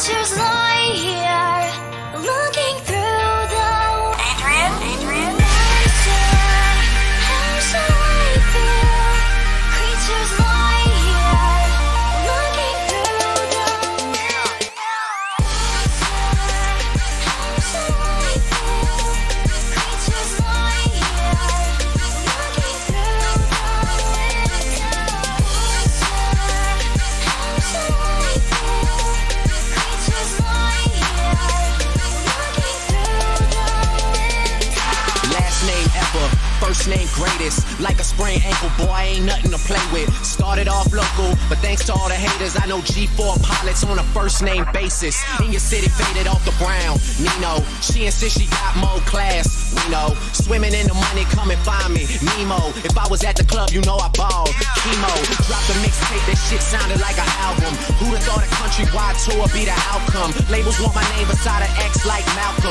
Creatures lie here, looking through the Adrian? How shall I feel? Creatures lie here, looking through the How shall I feel? Creatures lie here, looking through the How shall I feel? Creatures lie here, looking through the Last name ever, first name greatest. Like a sprained ankle, boy, ain't nothing to play with. Started off local, but thanks to all the haters, I know G4 pilots on a first name basis. In your city, faded off the ground. Nino, she insists she got more class. We know, swimming in the money, come and find me. Nemo, if I was at the club, you know I balled. Chemo, dropped a mixtape, that shit sounded like an album. Who'da thought a countrywide tour be the outcome? Labels want my name beside an X like Malcolm.